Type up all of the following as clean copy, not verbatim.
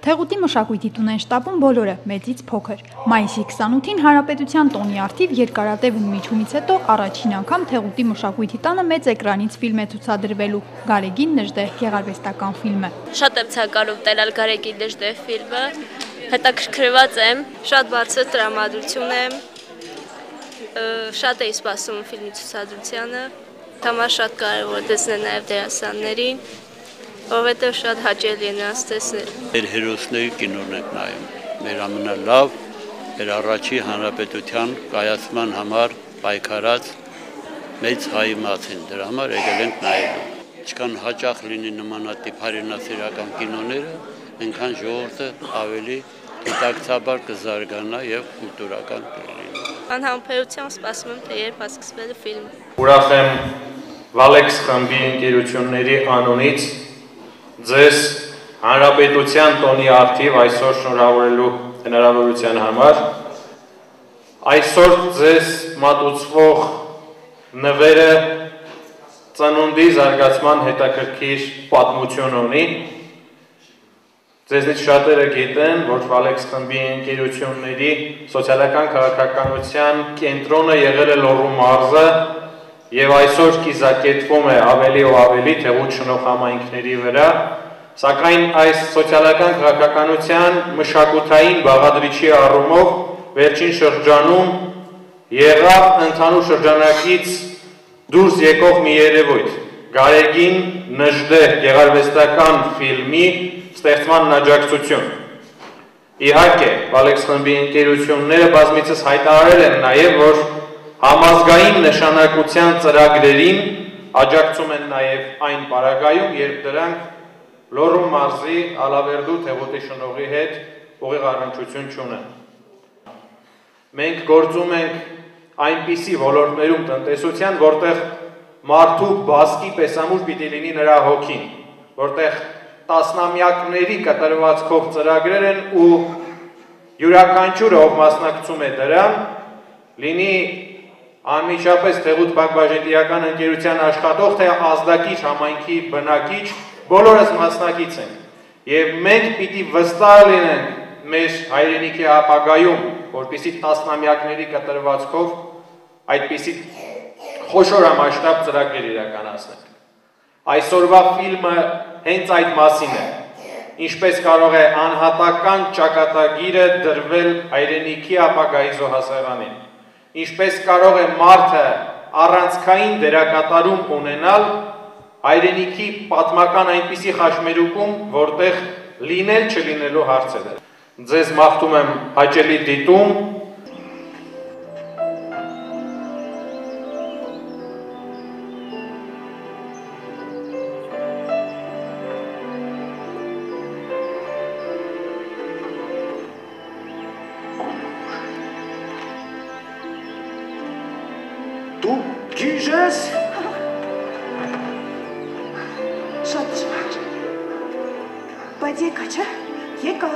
Թեղուտի մշակույթի տունեն շտապում բոլորը, մեծից փոքր։ Մայիսի 28-ին Հանրապետության տոնի առթիվ երկարատև ընդմիջումից հետո առաջին անգամ Թեղուտի մշակույթի տանը մեծ էկրանից ֆիլմ է ցուցադրվելու Գարեգին Նժդեհ գեղարվեստական ֆիլմը։ Շատ եմ ցանկանում տեսնել Գարեգին Նժդեհ ֆիլմը, հետաքրքրված եմ, շատ բարձր տրամադրություն եմ, շատ էի սպասում ֆիլմի ցուցադրությանը, համար շատ կարևոր է տեսնել նաև դերասաններին, որովհետև շատ հաճելի է նրանց տեսնել։ Մեր հերոսների կինոն ենք նայում, մեր ամենալավ, մեր առաջի հանրապետության կայացման համար պայքարած մեծ հայ մացին, դրա համար եկել ենք նայելու։ Ինչքան հաճախ լինի նմանատիպ հայրենասիրական կինոները, այնքան ժողովուրդը ավելի գիտակցաբար կզարգանա եւ կուլտուրական կլինի։ Անհամբերությամբ սպասում եմ, թե երբ հասկացվելու ֆիլմը։ Ուրախ եմ Վալեքս խմբի ընկերությունների անունից ձեզ Հանրապետության տոնի առթիվ այսօր շնորհավորելու հնարավորության համար։ Այսօր ձեզ մատուցվող նվերը ծնունդի զարգացման հետաքրքիր պատմություն ունի։ Ձեզնից շատերը գիտեն, որ Վալեքս խմբի ընկերությունների սոցիալական քաղաքականության կենտրոնը եղել է Լոռու մարզը եւ այսօր կիզակետվում է ավելի ու ավելի Թեղուտ շնորհամայնքների վրա, սակայն այս սոցիալական քաղաքականության մշակութային բաղադրիչի առումով վերջին շրջանում եղավ ընդհանուր շրջանակից դուրս եկող մի երևույթ՝ Գարեգին Նժդեհ գեղարվեստական ֆիլմի ստեղծման աջակցություն։ Իհարկե, Վալեքս խմբի ընկերությունները բազմիցս հայտարարել են նաև, որ համազգային նշանակության ծրագրերին աջակցում են նաև այն պարագայում, երբ դրանք Լոռու մարզի Ալավերդու Թեղուտի շնորհի հետ ուղիղ առնչություն չունեն։ Մենք գործում ենք այնպիսի ոլորտներում տնտեսության, որտեղ մարդու բասկի պեսամուր պիտի լինի նրա հոգին, որտեղ տասնամյակների կտրվածքով ծրագրեր են ու յուրաքանչյուրը, ով մասնակցում է դրան, լինի անմիջապես Թեղուտ Բաժետիրական ընկերության աշխատող, թե ազդակիչ համայնքի բնակիչ, բոլորս մասնակից ենք եւ մենք պիտի վստահ լինենք մեր հայրենիքի ապագայում, որպեսզի տասնամյակների կտրվածքով այդպիսի խոշոր ամասշտաբ ծրագրեր իրականացնենք։ Այսօրվա ֆիլմը հենց այդ մասին է, ինչպես կարող է անհատական ճակատագիրը դրվել հայրենիքի ապագայի զոհասեղանին, ինչպես կարող է մարդը առանցքային դերակատարում ունենալ հայրենիքի պատմական այնպիսի խաչմերուկում, որտեղ լինել չլինելու հարցեր է։ Ձեզ մաղթում եմ հաճելի դիտում։ Դու գիժ ես։ Շատ ճիշտ։ Բայց եկա, չէ՞։ Եկա։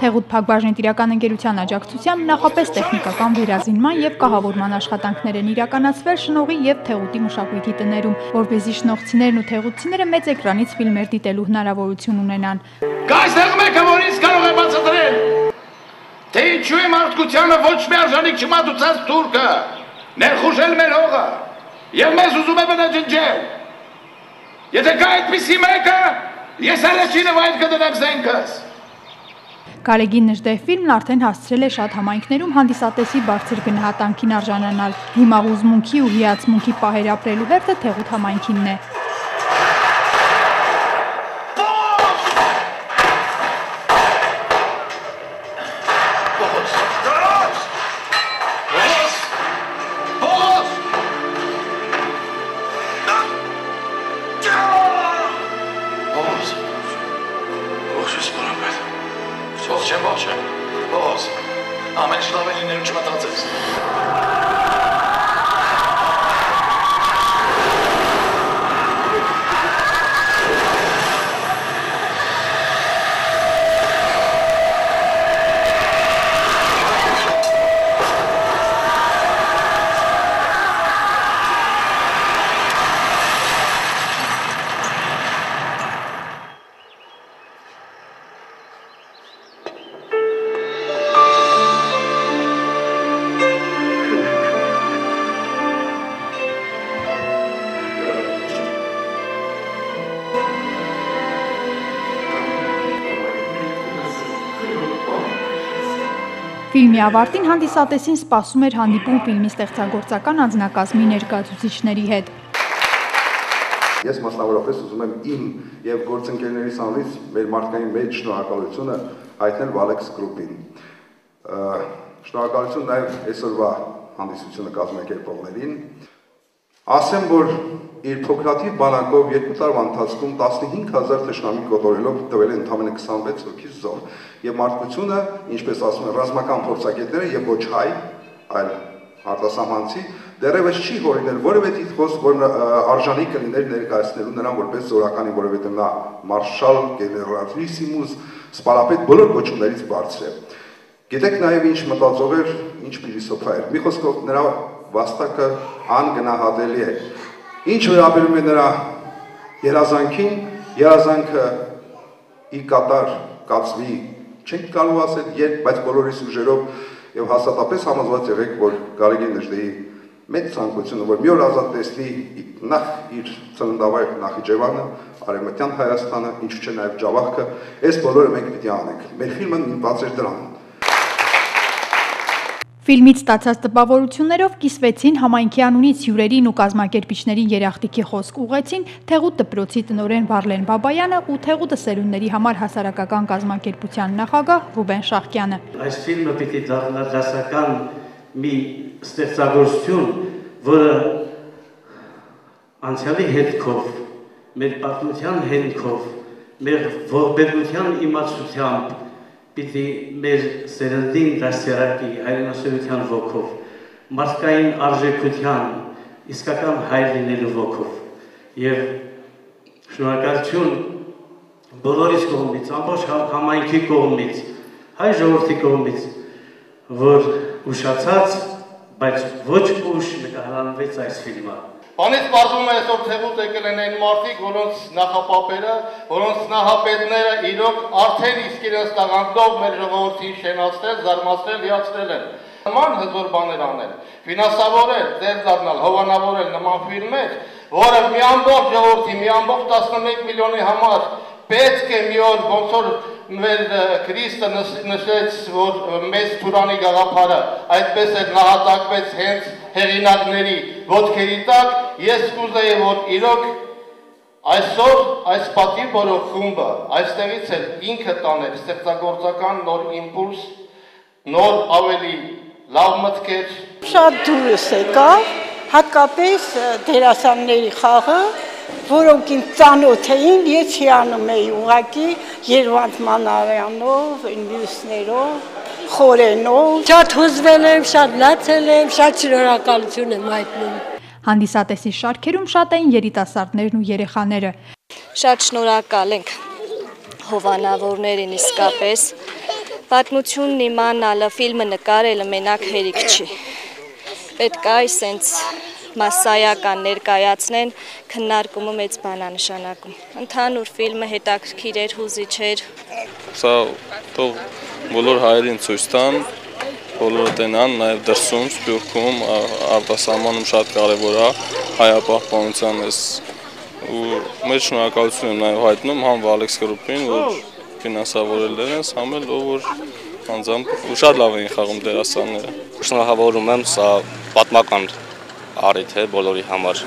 Թեղուտ Բաժետիրական ընկերության աջակցությամբ նախապես տեխնիկական վերազինման եւ կահավորման աշխատանքներ են իրականացվել շնողի եւ Թեղուտի մշակույթի տներում, որպեսզի շնողցիներն ու թեղուտցիները մեծ էկրանից ֆիլմեր դիտելու հնարավորություն ունենան։ Կայստեղ մեկը, որ ինձ կարող է բացատրել, թե ինչու է մարդկությանը ոչ մի արժանիք չմատուցած թուրքը ներխուժել մեր հողը եւ մեզ ուզում է բնաջնջել։ Եթե կա այդպիսի մեկը, ես առաջինը վայր կդնեմ զենքս։ Գարեգին Նժդեհ ֆիլմն արդեն հասցրել է շատ համայնքներում հանդիսատեսի բարձր գնահատանքին արժանանալ։ Հիմա հուզմունքի ու հիացմունքի պահեր ապրելու հերթը Թեղուտ համայնքինն է։ Ֆիլմի ավարտին հանդիսատեսին սպասում էր հանդիպում ֆիլմի ստեղծագործական անձնակազմի ներկայացուցիչների հետ։ Ես մասնավորապես ուզում եմ իմ եւ գործընկերներիս անունից մեր մարդկային մեծ շնորհակալությունը հայտնել Valex Group-ին։ Շնորհակալություն նաեւ այսօրվա հանդիսությունը կազմակերպողներին։ Ասեմ, որ իր փոքրաթիվ բանակով 2 տարվա ընթացքում 15000 թշնամի կոտորելով տվել են ընդամենը 26 հոգի զոհ։ Եվ մարդկությունը, ինչպես ասում են ռազմական փորձագետները եւ ոչ հայ, այլ արտասահմանցի, դեռևս չի հորինել որևէ տիտղոս, որ արժանի կլիներ ներկայացնելու նրան որպես զորականի, որովհետեւ նա մարշալ, գեներալիսիմուս, սպարապետ բոլոր կոչումներից բարձր է։ Գիտեք նաեւ ինչ մտածող էր, ինչ փիլիսոփա էր։ Մի խոսքով նրա վաստակը անգնահատելի է։ Ինչ վերաբերում է նրա երազանքին, երազանքը ի կատար կացվի, չենք կարող ասել երբ, բայց բոլորիս ուժերով եւ հաստատապես համոզված եղեք, որ Գարեգին Նժդեի մեծ ցանկությունը, որ մի օր ազատ տեսնի նախ իր ծննդավայր Նախիջևանը, Արևմտյան Հայաստանը, ինչու՞ չէ նաեւ Ջավախքը, այս բոլորը մենք պիտի անենք։ Մեր ֆիլմը նպատակ էր դրան։ Ֆիլմից ստացած տպավորություններով կիսվեցին համայնքի անունից հյուրերին ու կազմակերպիչներին երախտիկի խոսք ուղղեցին Թեղուտ դպրոցի տնօրեն Վարլեն Բաբայանը ու Թեղուտը սերունդների համար հասարակական կազմակերպության նախագահ Ռուբեն Շահկյանը։ Այս ֆիլմը պիտի դառնա դասական մի ստեղծագործություն, որը անցյալի հետքով, մեր պատմության հետքով, մեր ողբերգության իմացությամբ պիտի մեր սերնդին դասերակի հայրենասիրության ոգով, մարդկային արժեքության, իսկական հայր լինելու ոգով եւ շնորհակալություն բոլորիս կողմից, ամբողջ համայնքի կողմից, հայ ժողովրդի կողմից, որ ուշացած, բայց ոչ ուշ նկարահանվեց այս ֆիլմը։ Անից պարզվում է այսօր Թեղուտ եկել են այն մարդիկ, որոնց նախապապերը, որոնց նախապետները իրոք արդեն իսկ իրենց տաղանդով մեր ժողովրդին շենացրել, զարմացրել, հիացրել են։ Նման հզոր բաներ անել, ֆինանսավորել, ձեր դառնալ, հովանավորել նման ֆիլմեր, որը մի ամբողջ ժողովրդի, մի ամբողջ 11 միլիոնի համար պետք է մի օր ոնց որ մեր Քրիստը նշեց, որ մեծ Թուրանի գաղափարը այդպես էլ նահատակվեց հենց հեղինակների ոտքերի տակ, ես կուզեի, որ իրոք այսօր այս պատիվ որող խումբը այստեղից էլ ինքը տաներ ստեղծագործական նոր իմպուլս, նոր ավելի լավ մտքեր։ Շատ դուրս եկա, հատկապես դերասանների խաղը, որոնք իմ ծանոթ էին, ես հիանում էի ուղղակի Երվանդ Մանարյանով, մյուսներով, Խորենով։ Շատ հուզվել եմ, շատ լացել եմ, շատ շնորհակալություն եմ հայտնում։ Հանդիսատեսի շարքերում շատ էին երիտասարդներն ու երեխաները։ Շատ շնորհակալ ենք հովանավորներին իսկապես։ Պատմությունն իմանալը, ֆիլմը նկարելը մենակ հերիք չի։ Պետք է այսենց մասսայական ներկայացնեն, քննարկումը մեծ բան է նշանակում։ Ընդհանուր ֆիլմը հետաքրքիր էր, հուզիչ էր։ Սա թող բոլոր հայերին ցույց տան, բոլորը տենան, նաև դրսում, Սփյուռքում, արտասահմանում շատ կարևոր է հայապահպանության էս ու մեծ շնորհակալություն եմ նաև հայտնում համ Valex Group-ին, որ ֆինանսավորել են, համ էլ ով որ անձամբ ու շատ լավ էին խաղում դերասանները։ Շնորհավորում եմ, սա պատմական առիթ է բոլորի համար։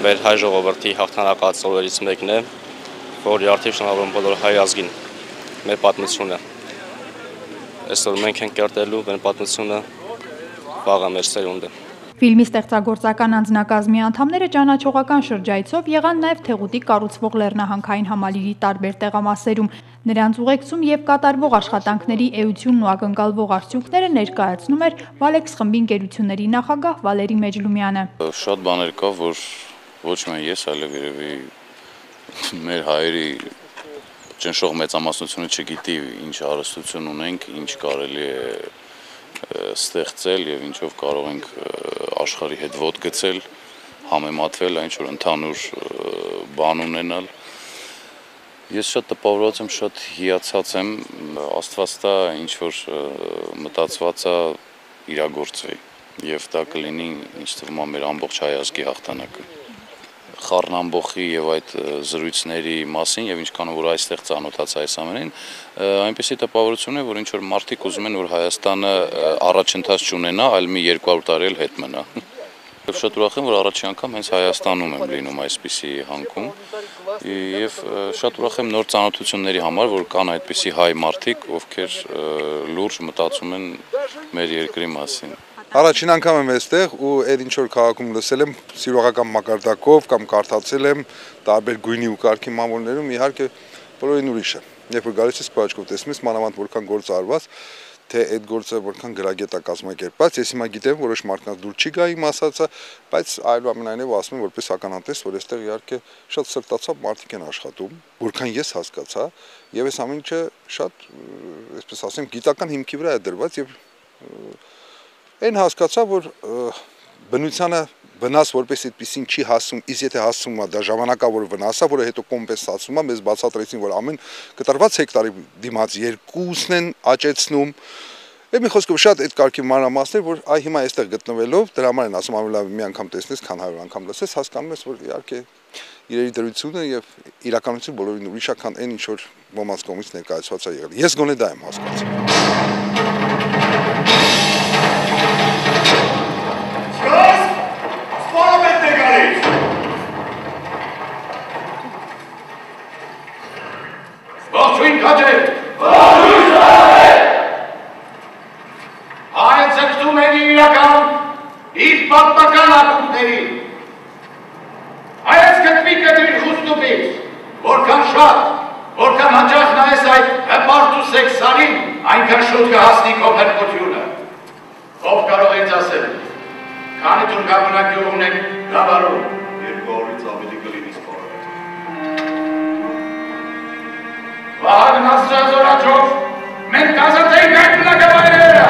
Մեր հայ ժողովրդի հաղթանակած օրերից մեկն է, որի արդիվ շնորհավորում բոլոր հայ ազգին մեր պատմությունը։ Այսօր մենք ենք կերտելու մեր պատմությունը, վաղը մեր սերունդը։ Ֆիլմի ստեղծագործական անձնակազմի անդամները ճանաչողական շրջայցով եղան նաև Թեղուտի կառուցվող Լեռնահանքային համալիրի տարբեր տեղամասերում։ Նրանց ուղեկցում եւ կատարվող աշխատանքների էությունն ու ակնկալվող արդյունքները ներկայացնում էր Valex խմբի ընկերությունների նախագահ Վալերի Մեջլումյանը։ Շատ բաներ կա, որ ոչ միայն ես, այլև երևի մեր հայերի ճնշող մեծամասնությունը չգիտի ինչ հարստություն ունենք, ինչ կարելի է ստեղծել եւ ինչով կարող ենք աշխարհի հետ ոտք գցել, համեմատվել, ինչ որ ընդհանուր բան ունենալ։ Ես շատ տպավորված եմ, շատ հիացած եմ, Աստված տա ինչ որ մտածված է իրագործվի եւ դա կլինի ինչ թվում է մեր ամբողջ հայ ազգի հաղթանակը։ խառնամբոխի եւ այդ զրույցների մասին եւ ինչքան որ այստեղ ծանոթացա այս ամենին, այնպեսի տպավորություն է, որ ինչ որ մարդիկ ուզում են, որ Հայաստանը առաջընթաց չունենա, այլ մի 200 տարի էլ հետ մնա։ Եվ շատ ուրախ եմ, որ առաջին անգամ հենց Հայաստանում եմ լինում այսպիսի հանքում եւ շատ ուրախ եմ նոր ծանոթությունների համար, որ կան այդպիսի հայ մարդիկ, ովքեր լուրջ մտածում են մեր երկրի մասին։ Առաջին անգամ եմ այստեղ ու այդ ինչ որ քաղաքում լսել եմ սիրողական մակարդակով կամ կարդացել եմ տարբեր գույնի ու կարգի մամուլներում, իհարկե բոլորին ուրիշ է։ Երբ որ գալիս ես քո տեսնում ես մանավանդ որքան գործ արված, թե այդ գործը որքան գրագետ է կազմակերպված, ես հիմա գիտեմ որոշ մարդկանց դուր չի գա իմ ասածը, բայց այլամենայնիվ ասում եմ որպես ականատես, որ այստեղ իհարկե շատ սրտացավ մարդիկ են աշխատում, որքան ես հասկացա, եւ այս ամեն ինչը շատ, այսպես ասեմ, գիտական հիմքի վրա է դրված եւ այն հասկացա, որ բնությանը վնաս որպես այդպեսին չի հասցում, իսկ եթե հասցում է դա ժամանակավոր վնաս է, որը հետո կոմպենսացվում է, մեզ բացատրեցին, որ ամեն կտրված հեկտարի դիմաց երկուսն են աճեցնում։ Եվ մի խոսքով շատ այդ կարգի մանրամասներ, որ այ հիմա այստեղ գտնվելով, դրա համար են ասում ավելի լավ մի անգամ տեսնես, քան 100 անգամ լսես, հասկանում ես, որ իհարկե իրերի դրությունը եւ իրականությունը բոլորին ուրիշ է, քան այն ինչ որ ոմանց կողմից ներկայացված է եղել։ Ես գոնե դա եմ հասկացել։ Ողջույն քաջեր։ Ողջույն սարեր։ Այս ցկտում են իրական իր պատմական ակումբներին։ Այս կտվի կտրին խուստուպից, որքան շատ, որքան հաճախ նայես այդ հպարտ ու սեքսանին, այնքան շուտ կհասնի քո փրկությունը։ Ով կարող է ինձ ասել, քանի դուք գաբնակ ունեք գավառում, 200-ից ավելի կլինի սպորտ։ Վահագն ասրազորաչով, մենք կազատեինք այդ բնակավայրերը,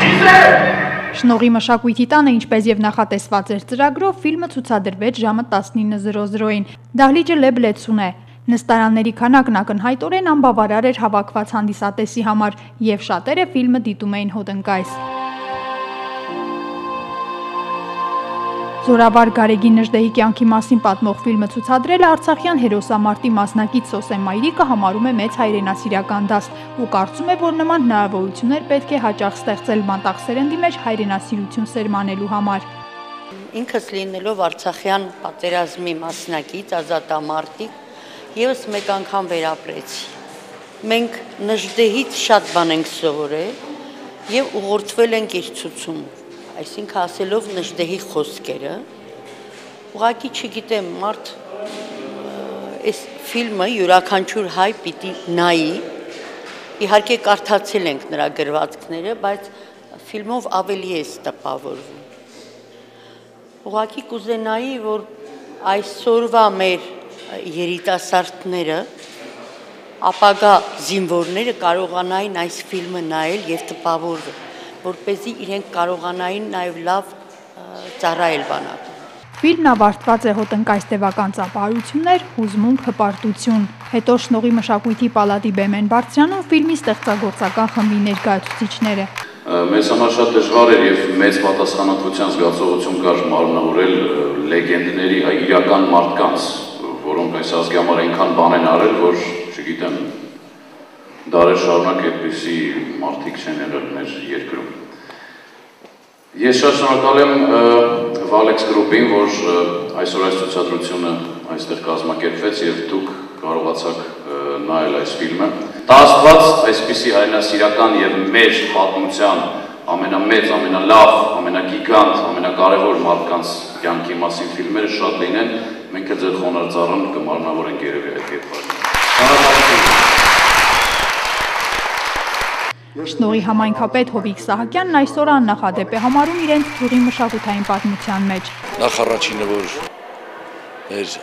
իզեր։ Շնորհի մշակույթի տանը, ինչպես եւ նախատեսված էր ծրագրով, ֆիլմը ցուցադրվեց ժամը 19:00-ին։ Դահլիճը լեբլեցուն է։ Նստարանների քանակն ակնհայտորեն անբավարար էր հավաքված հանդիսատեսի համար, եւ շատերը ֆիլմը դիտում էին հոտնկայս։ Զորավար Գարեգին Նժդեհի կյանքի մասին պատմող ֆիլմը ցուցադրել է արցախյան հերոսամարտի մասնակից Սոսե Մայրիկը համարում է մեծ հայրենասիրական դաս ու կարծում է, որ նման հնարավորություններ պետք է հաճախ ստեղծել մատաղ սերնդի մեջ հայրենասիրություն սերմանելու համար։ Ինքս լինելով արցախյան պատերազմի մասնակից ազատամարտիկ, եւս մեկ անգամ վերապրեցի։ Մենք Նժդեհից շատ բան ենք սովորել եւ ուղղորդվել ենք իր ցուցում։ Այսինքն ասելով Նժդեհի խոսքերը, ուղղակի չգիտեմ, մարդ այս ֆիլմը յուրաքանչյուր հայ պիտի նայի, իհարկե կարդացել ենք նրա գրվածքները, բայց ֆիլմով ավելի է տպավորվում։ Ուղղակի կուզենայի, որ այսօրվա մեր երիտասարդները, ապագա զինվորները կարողանային այս ֆիլմը նայել եւ տպավորվել, որպեսզի իրենք կարողանային նաև լավ ծառայել բանակին։ Ֆիլմն ավարտված է հոտնկայս տևական ծափահարություններ, հուզմունք, հպարտություն։ Հետո Շնորհի մշակույթի պալատի Բեմեն Բարձրյանում ֆիլմի ստեղծագործական խմբի ներկայացուցիչները։ Մեզ համար շատ դժվար էր եւ մեծ պատասխանատվության զգացողություն կար մարմնավորել լեգենդների, իրական մարդկանց, որոնք այս ազգի համար այնքան բան են արել, որ չգիտեմ, դարեր շարունակ այդպիսի մարդիկ չեն եղել մեր երկրում։ Ես շատ շնորհակալ եմ Valex Group-ին, որ այսօր այս ցուցադրությունը այստեղ կազմակերպվեց եւ դուք կարողացաք նայել այս ֆիլմը։ Դա Աստված այսպիսի հայրենասիրական եւ մեր պատմության ամենամեծ, ամենալավ, ամենագիգանտ, ամենակարևոր մարդկանց կյանքի մասին ֆիլմերը շատ լինեն, մենք էլ ձեր խոնարհ ծառան կմարմնավորենք երևի այդ կերպարը։ Շնորհի համայնքապետ Հովիկ Սահակյանն այսօր աննախադեպ է համարում իրենց գյուղի մշակութային պատմության մեջ։ Նախ առաջինը, որ մեր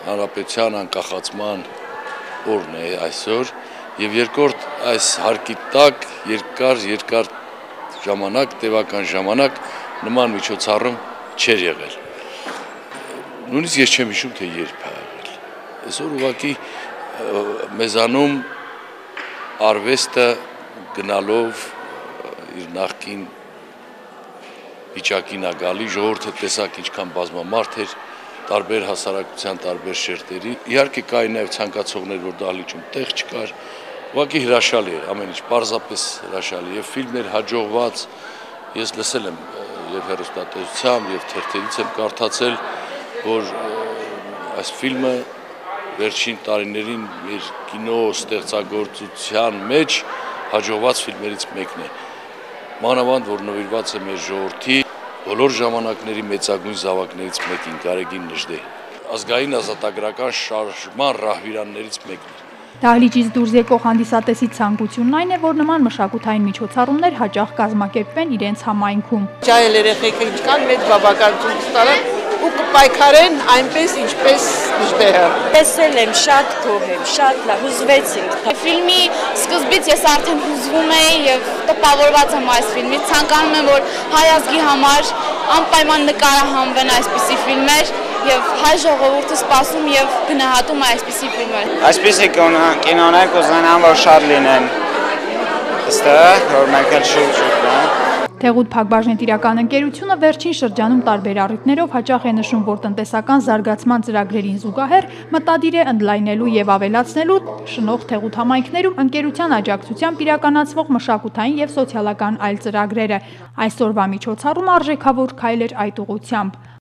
հանրապետության անկախացման օրն է այսօր, եւ երկրորդ այս հարկի տակ երկար ժամանակ, տևական ժամանակ նման միջոցառում չէր եղել։ Նույնիսկ ես չեմ հիշում, թե երբ է եղել։ Այսօր ուղղակի մեզանում արվեստը գնալով իր նախկին վիճակին է գալի, ժողովուրդը տեսակ ինչքան բազմամարդ էր, տարբեր հասարակության տարբեր շերտերի։ Իհարկե կային նաև ցանկացողներ, որ դահլիճում տեղ չկար։ Ուղղակի հրաշալի էր, ամեն ինչ պարզապես հրաշալի եւ ֆիլմներ հաջողված ես լսել եմ եւ հեռուստատեսությամբ եւ թերթերից եմ կարդացել, որ այս ֆիլմը վերջին տարիներին մեր կինո ստեղծագործության մեջ հաջողված ֆիլմերից մեկն է։ Մանավանդ որ նվիրված է մեր ժողովրդի բոլոր ժամանակների մեծագույն զավակներից մեկին Գարեգին Նժդեհին։ Ազգային ազատագրական շարժման ռահվիրաններից մեկն է։ Դահլիճից դուրս եկող հանդիսատեսի ցանկությունն այն է, որ նման մշակութային միջոցառումներ հաճախ կազմակերպվեն իրենց համայնքում։ Ջայել երեխեքը ինչքան մեծ բավականություն կստանան ու կպայքարեն այնպես ինչպես Նժդեհը։ Տեսել եմ, շատ գոհ եմ, շատ լավ, հուզվեցինք։ Ֆիլմի սկզբից ես արդեն հուզվում էի եւ տպավորված եմ այս ֆիլմից։ Ցանկանում եմ, որ հայ ազգի համար անպայման նկարահանվեն այսպիսի ֆիլմեր եւ հայ ժողովուրդը սպասում եւ գնահատում է այսպիսի ֆիլմեր։ Այսպիսի կինոներ կուզենամ, որ շատ լինեն։ Այստեղ որ մենք էլ շուտ Թեղուտ Փակbaşնետիրական ընկերությունը վերջին շրջանում տարբեր առիթներով հաճախ է նշում, որ տնտեսական զարգացման ծրագրերին զուգահեռ մտադիր է ընդլայնելու եւ ավելացնելու շնորհ Թեղուտ համայնքներում ընկերության աջակցությամբ իրականացվող մշակութային եւ սոցիալական այլ ծրագրերը։ Այսօրվա միջոցառումը արժեքավոր քայլ էր այդ ուղղությամբ։